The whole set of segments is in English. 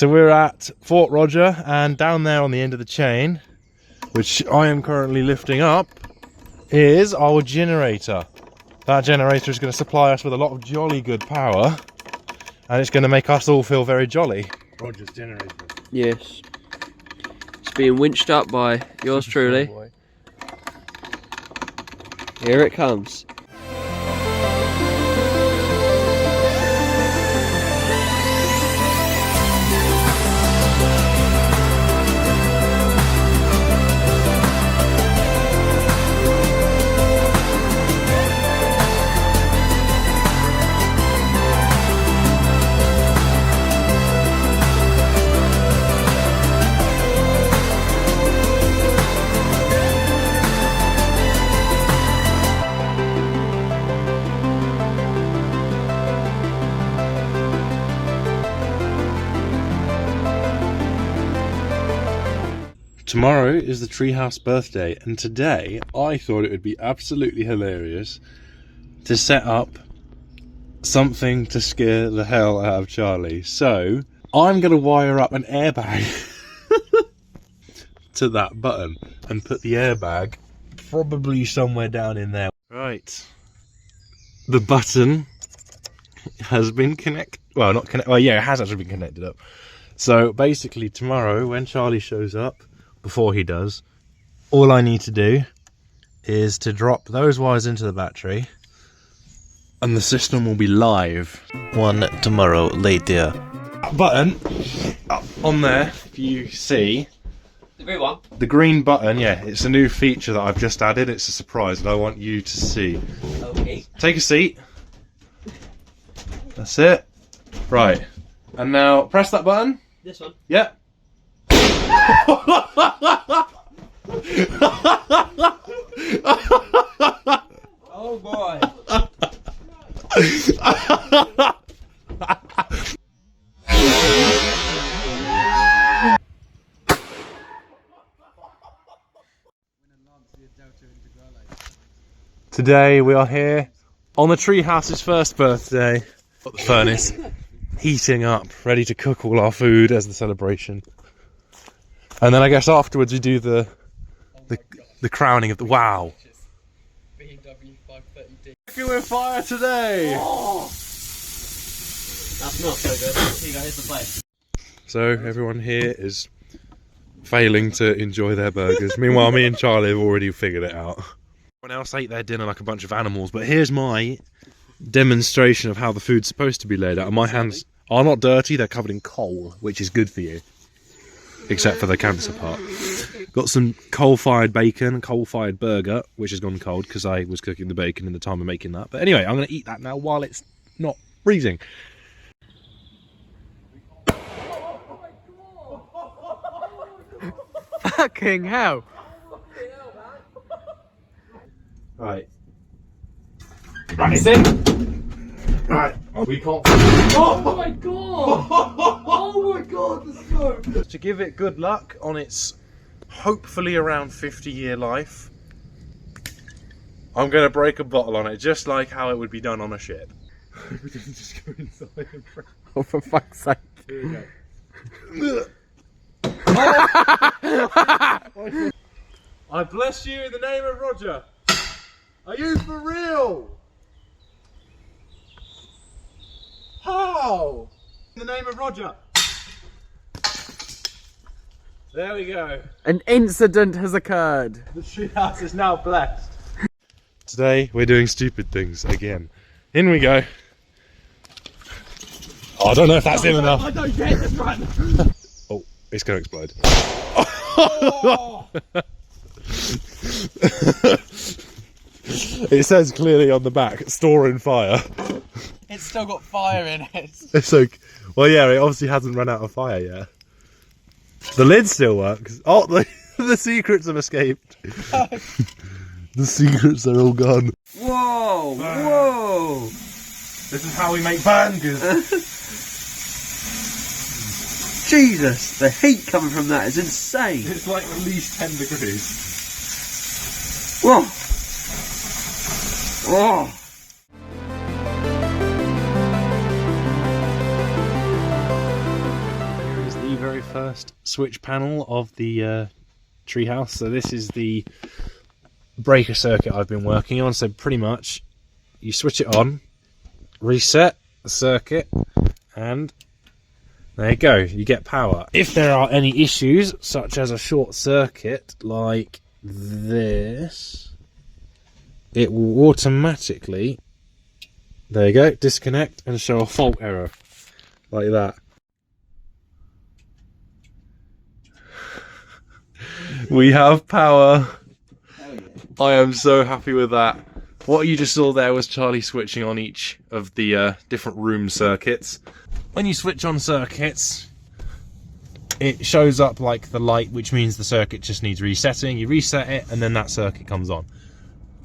So we're at Fort Roger, and down there on the end of the chain, which I am currently lifting up, is our generator. That generator is going to supply us with a lot of jolly good power, and it's going to make us all feel very jolly. Roger's generator. Yes. It's being winched up by yours truly. Here it comes. Tomorrow is the treehouse birthday, and today I thought it would be absolutely hilarious to set up something to scare the hell out of Charlie. So I'm going to wire up an airbag to that button and put the airbag probably somewhere down in there. Right, the button has been connected. Well, not connected. Well, yeah, it has actually been connected up. So basically tomorrow when Charlie shows up, before he does, all I need to do is to drop those wires into the battery and the system will be live. One tomorrow later. Button up on there, if you see. The green one? The green button, yeah, it's a new feature that I've just added. It's a surprise and I want you to see. Okay. Take a seat. That's it. Right. And now press that button. This one? Yeah. Oh boy. Today we are here on the treehouse's first birthday. Got the furnace heating up, ready to cook all our food as the celebration. And then I guess afterwards we do the crowning of the wow. Cooking with fire today. Oh, that's not so good. Here you go, here's the plate. So everyone here is failing to enjoy their burgers. Meanwhile, me and Charlie have already figured it out. Everyone else ate their dinner like a bunch of animals, but here's my demonstration of how the food's supposed to be laid out. And my hands are not dirty, they're covered in coal, which is good for you. Except for the cancer part. Got some coal-fired bacon, coal-fired burger, which has gone cold because I was cooking the bacon in the time of making that. But anyway, I'm going to eat that now while it's not freezing. Fucking hell. Right. Right, it's in. Right. We can't. Oh my god! Oh my god, the smoke! To give it good luck on its hopefully around 50-year life, I'm going to break a bottle on it, just like how it would be done on a ship. We didn't just go inside and break. Oh, for fuck's sake. Here we go. I bless you in the name of Roger. Are you for real? How? In the name of Roger. There we go. An incident has occurred. The treehouse is now blessed. Today we're doing stupid things again. In we go. Oh, I don't know if that's in enough. I don't get this right. Oh, it's going to explode. Oh. It says clearly on the back, storing fire. It's still got fire in it. It's like, well, yeah, it obviously hasn't run out of fire yet. The lid still works. Oh, the secrets have escaped. The secrets are all gone. Whoa, whoa. This is how we make burgers. Jesus, the heat coming from that is insane. It's like at least 10 degrees. Whoa. Oh. Here is very first switch panel of the treehouse. So this is the breaker circuit I've been working on. So pretty much you switch it on, reset the circuit, and there you go, you get power. If there are any issues, such as a short circuit like this, it will automatically, there you go, disconnect and show a fault error like that. We have power. I am so happy with that. What you just saw there was Charlie switching on each of the different room circuits. When you switch on circuits, it shows up like the light, which means the circuit just needs resetting. You reset it and then that circuit comes on.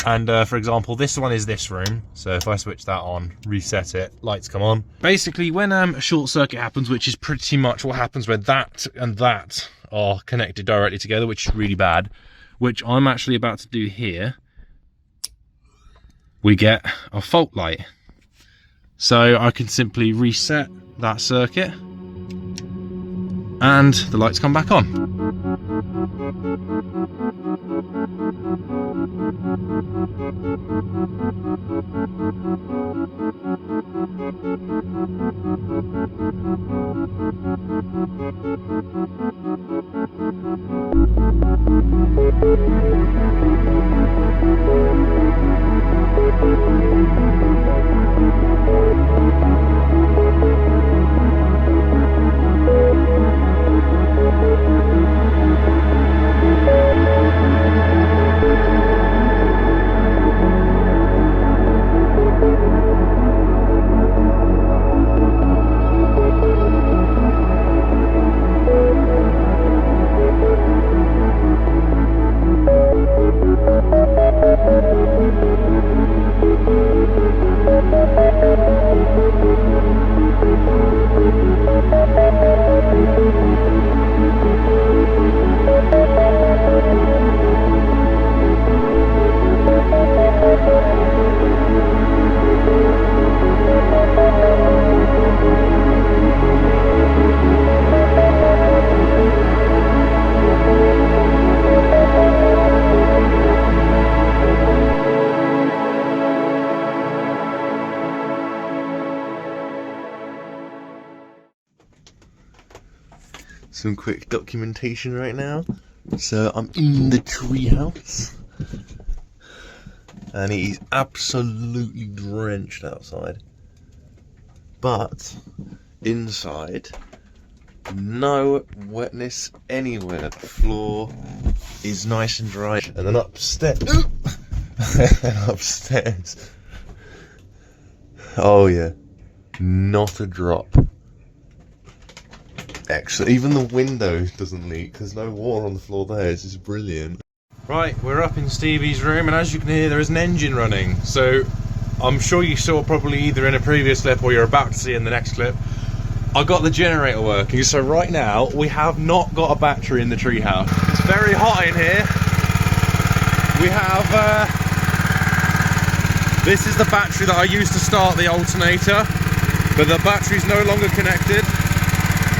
And for example, this one is this room. So if I switch that on, reset it, lights come on. Basically, when a short circuit happens, which is pretty much what happens where that and that are connected directly together, which is really bad, which I'm actually about to do here, we get a fault light. So I can simply reset that circuit and the lights come back on. Some quick documentation right now. So I'm in the treehouse, and it is absolutely drenched outside. But inside, no wetness anywhere. The floor is nice and dry. And then upstairs, upstairs. Oh yeah, not a drop. Excellent. Even the window doesn't leak. There's no water on the floor there. This is brilliant. Right, we're up in Stevie's room, and as you can hear, there is an engine running. So I'm sure you saw probably either in a previous clip or you're about to see in the next clip, I got the generator working. So right now we have not got a battery in the treehouse. It's very hot in here. We have this is the battery that I used to start the alternator, but the battery's no longer connected.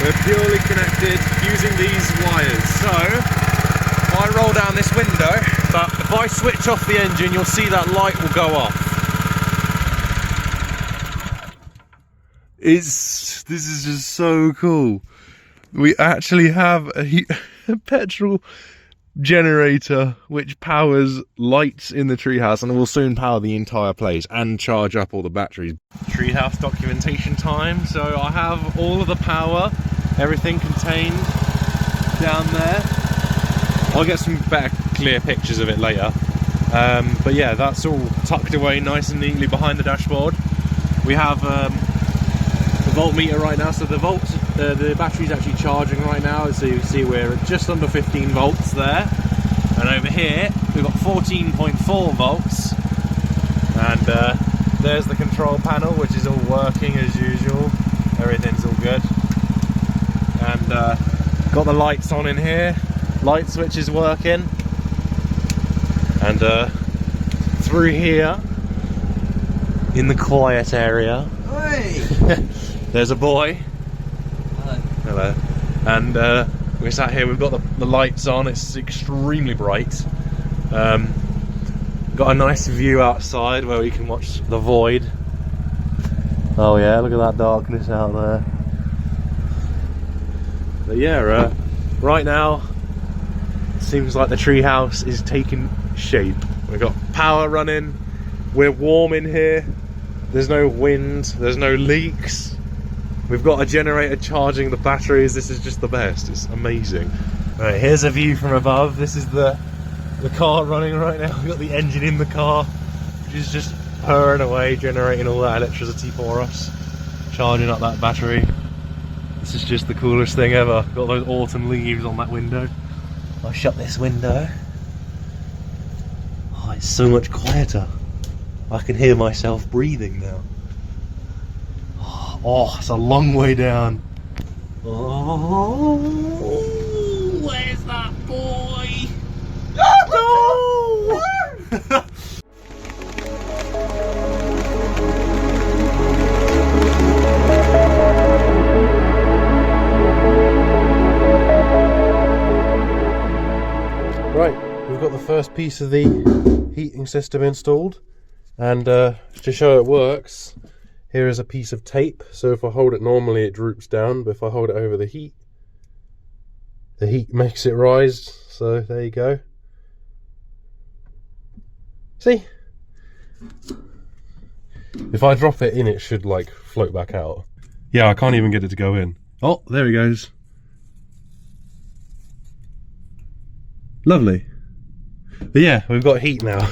We're purely connected using these wires. So if I roll down this window, but if I switch off the engine, you'll see that light will go off. This is just so cool. We actually have a petrol generator which powers lights in the treehouse, and it will soon power the entire place and charge up all the batteries. Treehouse documentation time. So I have all of the power, everything contained down there. I'll get some better clear pictures of it later, but yeah, that's all tucked away nice and neatly behind the dashboard. We have the voltmeter right now, so the battery's actually charging right now. So you can see we're at just under 15 volts there, and over here we've got 14.4 volts, and there's the control panel, which is all working as usual. Everything's all good, and got the lights on in here. Light switch is working, and through here in the quiet area, Hey! there's a boy. Hello. Hello. and we're sat here. We've got the lights on. It's extremely bright. Got a nice view outside where we can watch the void. Oh yeah, look at that darkness out there. But yeah, right now it seems like the treehouse is taking shape. We've got power running, we're warm in here, there's no wind, there's no leaks. We've got a generator charging the batteries. This is just the best, it's amazing. Right, here's a view from above. This is the car running right now. We've got the engine in the car, which is just purring away, generating all that electricity for us, charging up that battery. This is just the coolest thing ever. Got those autumn leaves on that window. I'll shut this window. Oh, it's so much quieter. I can hear myself breathing now. Oh, it's a long way down. Oh, where's that boy? No! Right, we've got the first piece of the heating system installed, and to show it works, here is a piece of tape. So if I hold it normally it droops down, but if I hold it over the heat makes it rise. So there you go. See? If I drop it in, it should like float back out. Yeah, I can't even get it to go in. Oh, there he goes. Lovely. But yeah, we've got heat now.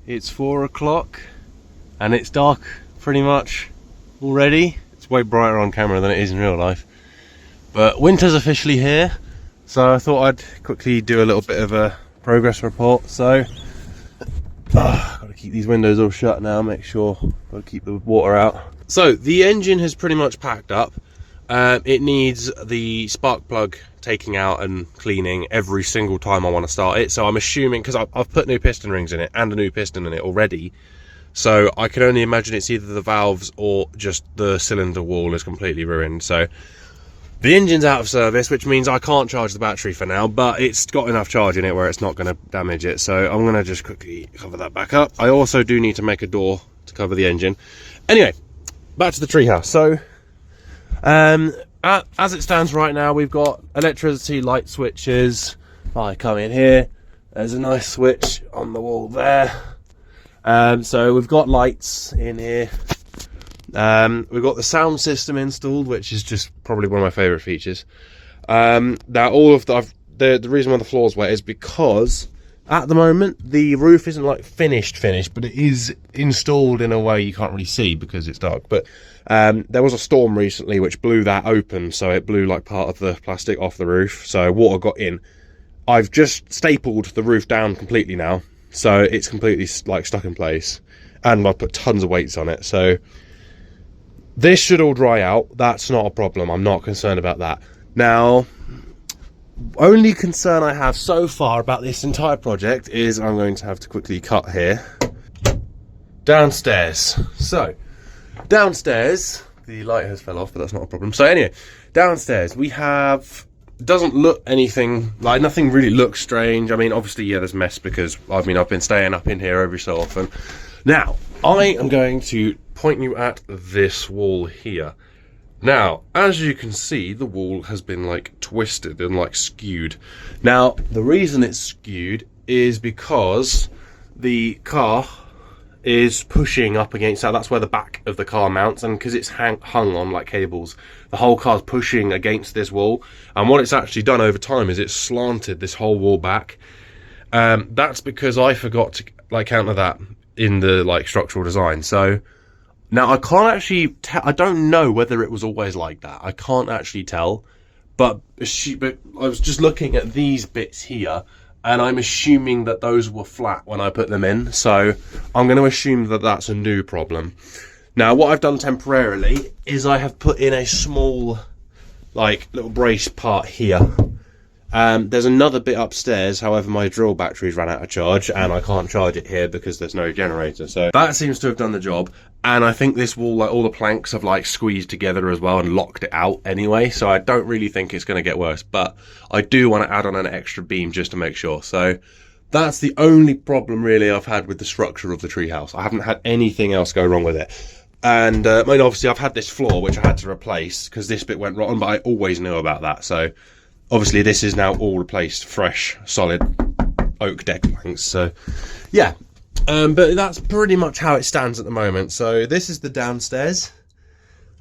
It's 4 o'clock and it's dark pretty much already. It's way brighter on camera than it is in real life. But winter's officially here, so I thought I'd quickly do a little bit of a progress report. So, gotta keep these windows all shut now, make sure, gotta keep the water out. So, the engine has pretty much packed up. It needs the spark plug taking out and cleaning every single time I want to start it. So I'm assuming, because I've put new piston rings in it and a new piston in it already, so I can only imagine it's either the valves or just the cylinder wall is completely ruined. So the engine's out of service, which means I can't charge the battery for now, but it's got enough charge in it where it's not going to damage it. So I'm going to just quickly cover that back up. I also do need to make a door to cover the engine. Anyway, back to the treehouse. So as it stands right now, we've got electricity light switches. I come in here, there's a nice switch on the wall there. So we've got lights in here. We've got the sound system installed, which is just probably one of my favourite features. Now all of the reason why the floor's wet is because at the moment the roof isn't like finished, but it is installed in a way you can't really see because it's dark. But there was a storm recently which blew that open, so it blew like part of the plastic off the roof, so water got in. I've just stapled the roof down completely now, so it's completely like stuck in place, and I've put tons of weights on it, so this should all dry out. That's not a problem. I'm not concerned about that. Now, only concern I have so far about this entire project is I'm going to have to quickly cut here. Downstairs. So, downstairs, the light has fell off, but that's not a problem. So anyway, downstairs we have, doesn't look anything, like nothing really looks strange. I mean, obviously, yeah, there's mess because, I mean, I've been staying up in here every so often. Now, I am going to point you at this wall here. Now, as you can see, the wall has been like twisted and like skewed. Now, the reason it's skewed is because the car is pushing up against that. That's where the back of the car mounts, and because it's hung on like cables, the whole car's pushing against this wall. And what it's actually done over time is it's slanted this whole wall back. That's because I forgot to like counter that in the like structural design. So now I can't actually tell, I don't know whether it was always like that. I can't actually tell, but I was just looking at these bits here, and I'm assuming that those were flat when I put them in. So I'm going to assume that that's a new problem. Now, what I've done temporarily is I have put in a small, like, little brace part here. There's another bit upstairs, however my drill batteries ran out of charge and I can't charge it here because there's no generator, so that seems to have done the job. And I think this wall, like all the planks have like squeezed together as well and locked it out anyway, so I don't really think it's going to get worse, but I do want to add on an extra beam just to make sure. So that's the only problem really I've had with the structure of the treehouse. I haven't had anything else go wrong with it. And I mean, obviously I've had this floor which I had to replace because this bit went rotten, but I always knew about that. So obviously this is now all replaced, fresh, solid oak deck planks. So yeah, but that's pretty much how it stands at the moment. So this is the downstairs,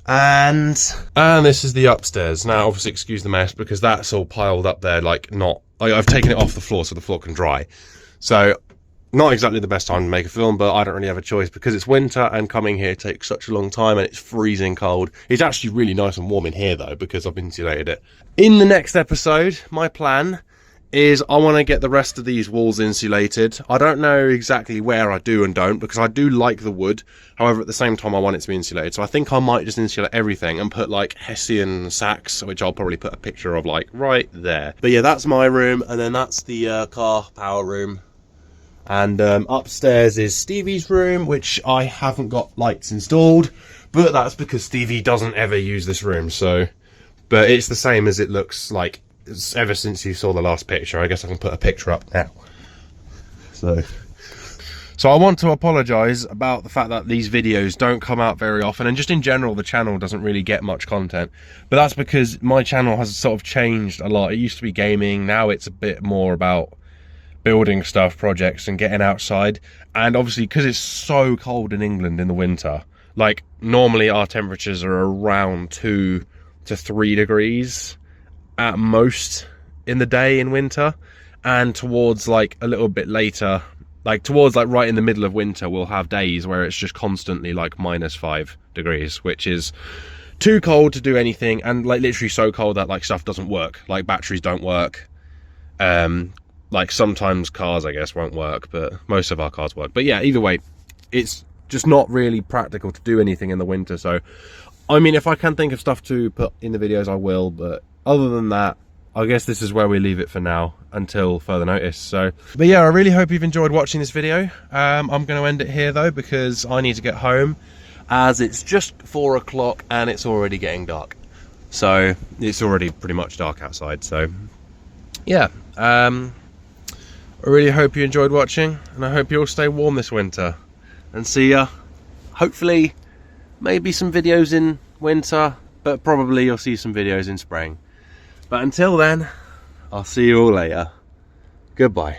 and this is the upstairs. Now obviously excuse the mess because that's all piled up there, like I've taken it off the floor so the floor can dry. So not exactly the best time to make a film, but I don't really have a choice because it's winter and coming here takes such a long time and it's freezing cold. It's actually really nice and warm in here though because I've insulated it. In the next episode, my plan is I want to get the rest of these walls insulated. I don't know exactly where I do and don't because I do like the wood. However, at the same time, I want it to be insulated. So I think I might just insulate everything and put like Hessian sacks, which I'll probably put a picture of like right there. But yeah, that's my room, and then that's the car power room. And upstairs is Stevie's room, which I haven't got lights installed, but that's because Stevie doesn't ever use this room. So, but it's the same as it looks like ever since you saw the last picture. I guess I can put a picture up now. So I want to apologise about the fact that these videos don't come out very often, and just in general the channel doesn't really get much content. But that's because my channel has sort of changed a lot. It used to be gaming, now it's a bit more about building stuff, projects, and getting outside. And obviously because it's so cold in England in the winter, like normally our temperatures are around 2 to 3 degrees at most in the day in winter, and towards like a little bit later, like towards like right in the middle of winter, we'll have days where it's just constantly like -5 degrees, which is too cold to do anything, and like literally so cold that like stuff doesn't work, like batteries don't work. Like sometimes cars I guess won't work, but most of our cars work. But yeah, either way, it's just not really practical to do anything in the winter. So I mean, if I can think of stuff to put in the videos I will, but other than that, I guess this is where we leave it for now until further notice. So but yeah, I really hope you've enjoyed watching this video. I'm going to end it here though because I need to get home, as it's just 4 o'clock and it's already getting dark. So it's already pretty much dark outside. So yeah, I really hope you enjoyed watching, and I hope you all stay warm this winter, and see ya hopefully maybe some videos in winter but probably you'll see some videos in spring. But until then, I'll see you all later. Goodbye.